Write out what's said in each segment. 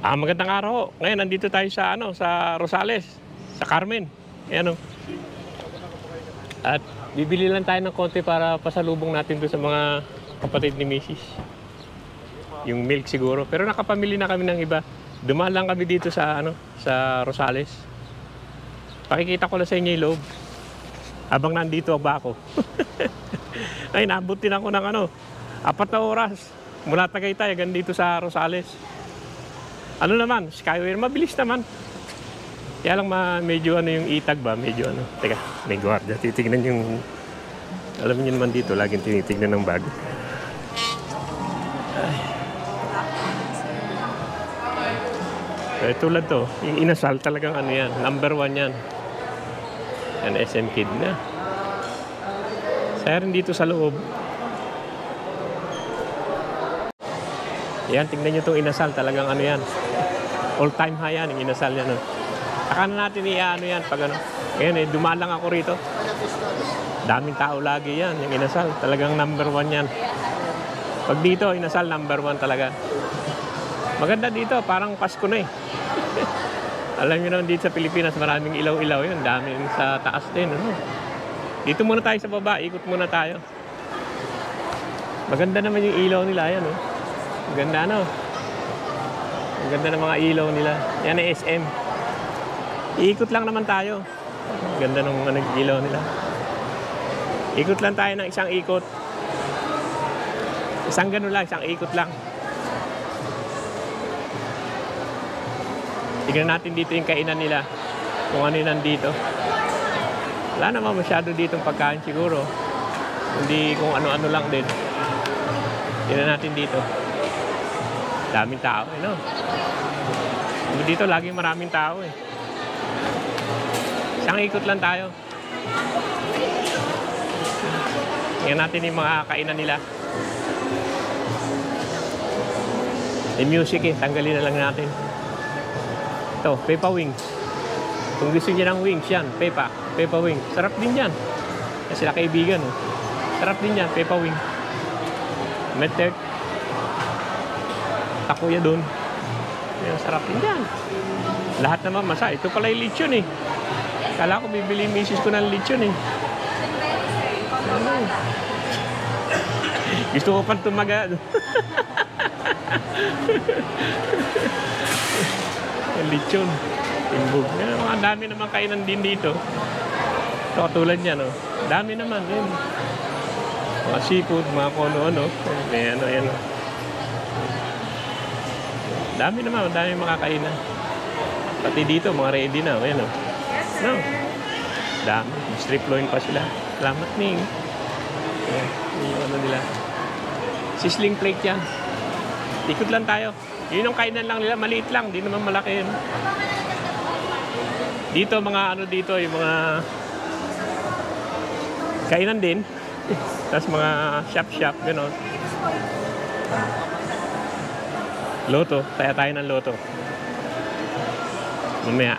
Magandang araw. Ngayon nandito tayo sa sa Rosales, sa Carmen. Ayan. At bibili lang tayo ng konti para pasalubong natin doon sa mga kapatid ni Mrs. Yung milk siguro, pero nakapamili na kami ng iba. Dumaan lang kami dito sa sa Rosales. Pakikita ko lang sa inyo yung loob. Habang nandito ba ako. Ay, naabot din ako ng 4 na oras mula Tagaytay hanggang dito sa Rosales. Ano naman, Skyway, mabilis naman. Kaya lang medyo yung itag ba, medyo Teka, may gwardiya, titignan yung, alam niyo naman dito, laging tinitignan ng bago. Tulad to, yung inasal talagang yan, number 1 yan. Yan, SM Kid na. Saya rin dito sa loob. Yan, tingnan nyo itong inasal, talagang yan. All time high yan, yung inasal yan. Saka na natin yan pag Ngayon dumaan lang ako rito. Daming tao lagi yan, yung inasal. Talagang number 1 yan. Pag dito, inasal number 1 talaga. Maganda dito, parang Pasko na Alam nyo naman dito sa Pilipinas, maraming ilaw-ilaw yun. Dami sa taas din. Dito muna tayo sa baba, ikot muna tayo. Maganda naman yung ilaw nila, yan. Maganda Ang ganda ng mga ilaw nila. Yan ay SM. Iikot lang naman tayo. Ang ganda ng ilaw nila. Ikot lang tayo ng isang ikot. Isang ganun lang, isang ikot lang. Tignan natin dito yung kainan nila. Kung ano yung nandito. Wala naman masyado ditong pagkain siguro. Hindi kung ano-ano lang din. Tignan natin dito. Daming tao, Dito laging maraming tao, Isang ikot lang tayo. Tingnan natin yung mga kainan nila. Yung music, tanggalin na lang natin. Ito, Peppa Wings. Kung gusto niyo ng wings, yan, Peppa Wings. Sarap din yan. Kasi sila kaibigan, Sarap din yan, Peppa Wings. Metek. Takuya doon. Yan, sarap din yan. Lahat naman masa. Ito pala yung lechon, Kala ko bibili misis ko ng lechon, Gusto ko pang tumaga. Lechon. Timbog. Mga dami naman kainan din dito. Ito katulad niya, Dami naman din. Mga seafood, mga kono-ano. Ayan. Dami naman, dami mga kainan. Pati dito, mga ready na. Ayan, Dami. Strip loin pa sila. Salamat, Ning. Ayan, yung nila. Sizzling plate yan. Ikot lang tayo. Yun yung kainan lang nila. Maliit lang. Di naman malaki yun. Dito, mga dito, yung mga kainan din. Tapos mga shop-shop, gano'n. Loto. Tayo ng loto. Mamaya.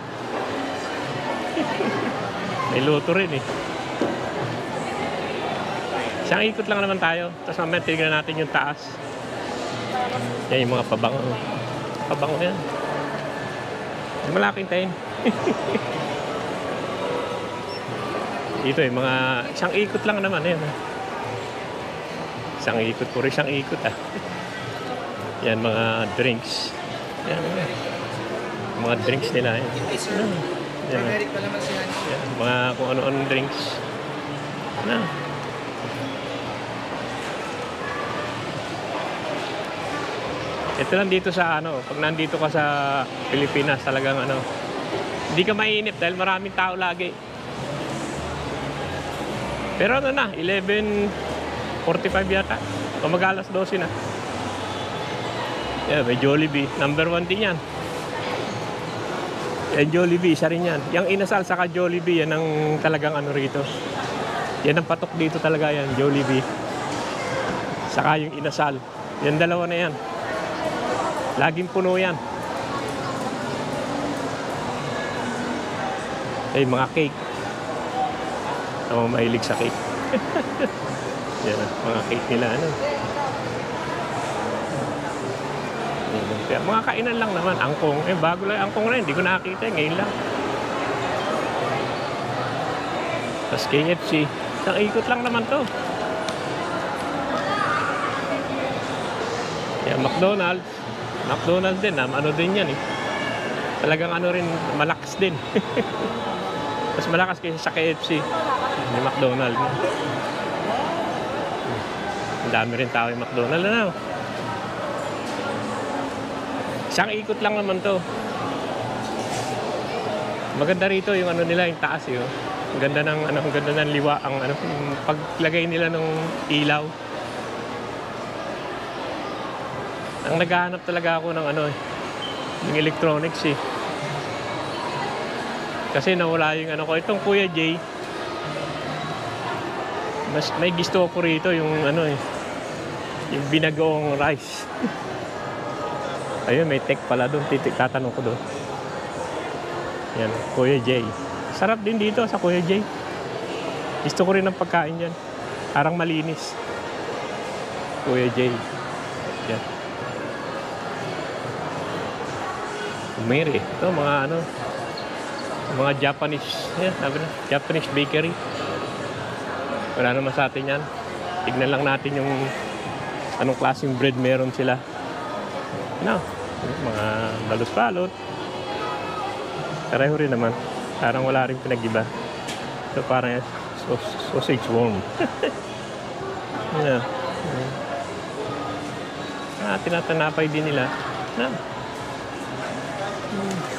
May loto rin, Isang ikot lang naman tayo. Tapos mamaya tignan natin yung taas. Yan yung mga pabango. Pabango yan. Malaking tayo. Dito mga isang ikot lang naman. Yan. Isang ikot. Puro isang ikot, Yan, mga drinks. Yan, mga drinks nila. Yan. Yan, mga kung ano-anong drinks. Ito lang dito sa pag nandito ka sa Pilipinas, talagang hindi ka mainip dahil maraming tao lagi. Pero 11:45 yata. O mag-alas 12 na. Yeah, may Jollibee. Number 1 din yan. Yan, Jollibee, isa rin yan. Yung inasal saka Jollibee, yan ang talagang rito. Yan ang patok dito talaga yan, Jollibee. Saka yung inasal. Yan, dalawa na yan. Laging puno yan. Mga cake. Mahilig sa cake. Yan, mga cake nila, Kaya mga kainan lang naman. Angkong. Eh, bago lang angkong na yun. Hindi ko nakakita. Ngayon lang. Tapos KFC. Isang ikot lang naman to. Kaya McDonald's. McDonald's din. Ano din yan eh. Talagang ano rin. Malakas din. Mas malakas kaysa sa KFC. Ni McDonald's. Ang dami rin tao yung McDonald's. Ano? Isang ikot lang naman to. Maganda rito yung ano nila, yung taas yun. Ang ganda ng ano, ang ganda ng liwa, ang ano, yung paglagay nila ng ilaw. Ang naghahanap talaga ako ng ano, yung electronics eh. Kasi nawala yung ano ko, itong Kuya Jay. Mas may gusto ko rito yung ano eh, yung binagoong rice. Ayun, may tech pala doon. Tatanong ko doon. Yan, Kuya Jay. Sarap din dito sa Kuya Jay. Gusto ko rin ng pagkain dyan. Parang malinis. Kuya Jay. Yan. Umiri. Ito, mga ano, mga Japanese. Yan, sabi na, Japanese bakery. Wala naman sa atin yan. Tignan lang natin yung anong klaseng bread meron sila. Ano? Mga balot-balot. Pareho rin naman. Parang wala rin pinag-iba. So parang sausage warm. Ano? Tinatanapay din nila. Ano?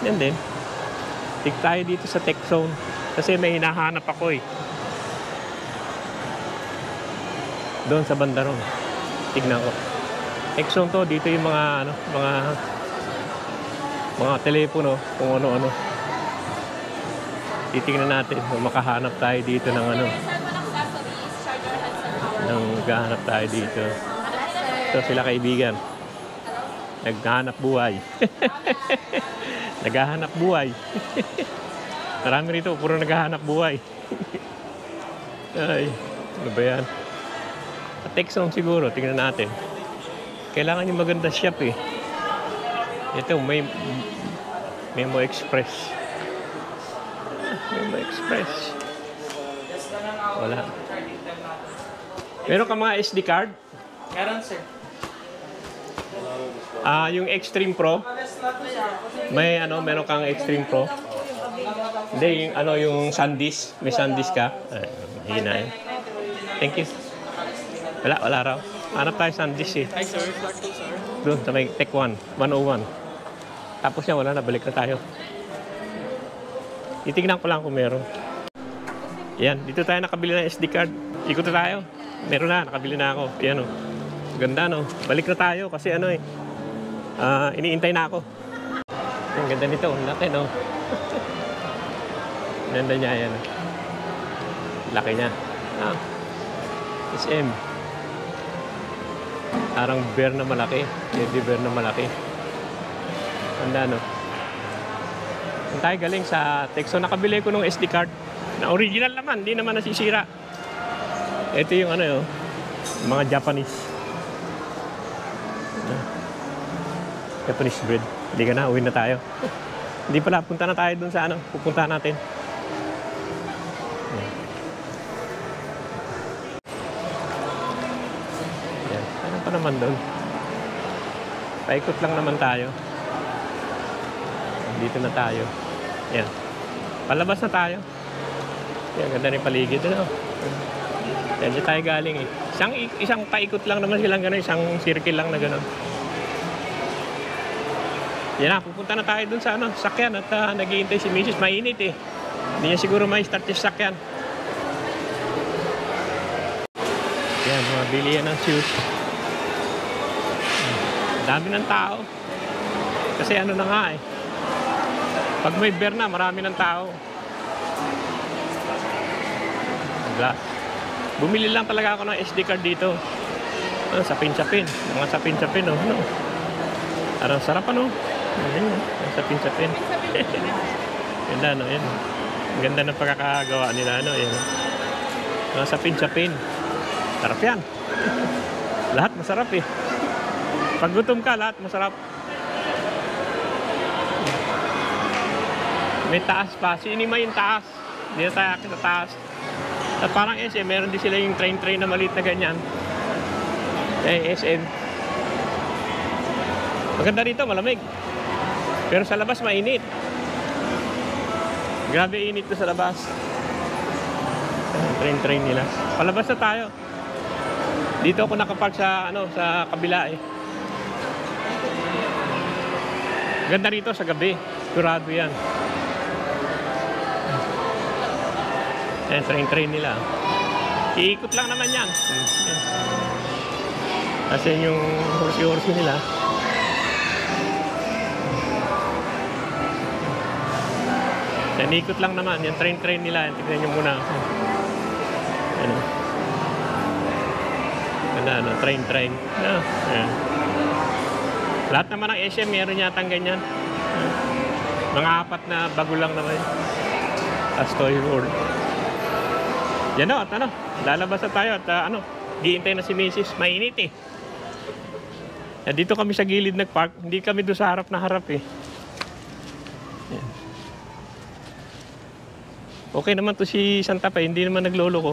Yan din. Tik tayo dito sa tech zone. Kasi may hinahanap ako eh. Doon sa banda ron. Tignan ko. Tech zone to, dito yung mga ano, mga telepono, kung ano-ano. Titingnan natin kung makahanap tayo dito ng ano. Naghahanap tayo dito. Ito sila kaibigan. Naghahanap buhay. Naghahanap buhay. Marami rito, puro naghahanap buhay. Ay, ano ba yan? Tech zone siguro, tingnan natin. Kailangan yung maganda shop eh. Ito, may Memo Express. Memo Express. Wala. Meron ka mga SD card? Meron, sir. Yung Extreme Pro. May ano, meron kang Extreme Pro. Hindi, yung ano, yung SanDisk. May SanDisk ka. Hina yan. Thank you. Wala raw. Hanap tayo SanDisk eh. Hi, sir. Doon sa may Tech 1, 101. Tapos yan, wala na. Balik na tayo. Titignan ko lang kung meron. Yan, dito tayo nakabili ng SD card. Ikot na tayo. Meron na, nakabili na ako. Yan o. Ganda no. Balik na tayo kasi ano eh. Iniintay na ako. Ang ganda nito. Ang laki no. Ganda niya yan. Laki niya. SM. Parang bear na malaki. Teddy bear na malaki. Ganda no. Ang tayo galing sa Texo. Nakabili ko ng SD card. Na original naman. Hindi naman nasisira. Ito yung ano yun. Mga Japanese. Japanese bread. Hindi ka na. Uwi na tayo. Hindi pala. Punta na tayo dun sa ano. Pupunta natin. Yan. Ano pa naman dun? Paikot lang naman tayo. Dito na tayo. Yan. Palabas na tayo. Yan. Ganda rin paligid. Ano? Yan. Diyan tayo galing eh. Isang paikot lang naman silang gano'n. Isang circle lang na gano'n. Yan na. Pupunta na tayo dun sa ano, sakyan. At nag-iintay si Mrs. Mainit eh. Hindi niya siguro may start yung sakyan. Yan. Mabili yan ng shoes. Dami ng tao. Kasi ano na nga eh. Pag may bear na, marami ng tao. Glass. Bumili lang talaga ako ng SD card dito. Sapin-sapin. Mga sapin-sapin, oh. Ano? Parang sarap, ano? Ayan, sapin-sapin. Ganda, no? Ayan. Ang ganda ng pagkakagawa nila, ano? Ayan. Mga sapin-sapin. Sarap yan. Lahat masarap, eh. Pag gutom ka, lahat masarap. May taas pa. Sinima yung taas. Hindi na tayo akin sa taas. At parang SM, meron din sila yung train na maliit na ganyan. SM. Maganda rito, malamig. Pero sa labas, mainit. Grabe init to sa labas. Train nila. Palabas na tayo. Dito ako nakapark sa sa kabila eh. Ganda rito sa gabi. Sigurado yan. Ayan, train nila. Iikot lang naman yan. Yan. Kasi yung horsi nila. Yan, ikot lang naman. Yung train nila. Tignan nyo muna. Ano. Ano, train. Ayan. Lahat naman ng SM, meron yatang ganyan. Mga 4 na bago lang naman. As Toy World. Yan o, at lalabas na tayo at giintay na si Mrs. Mainit eh. Yan, dito kami sa gilid nagpark. Hindi kami doon sa harap na harap eh. Yan. Okay naman to si Santa Fe, hindi naman naglolo ko.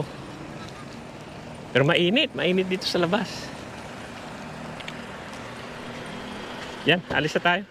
Pero mainit dito sa labas. Yan, alis na tayo.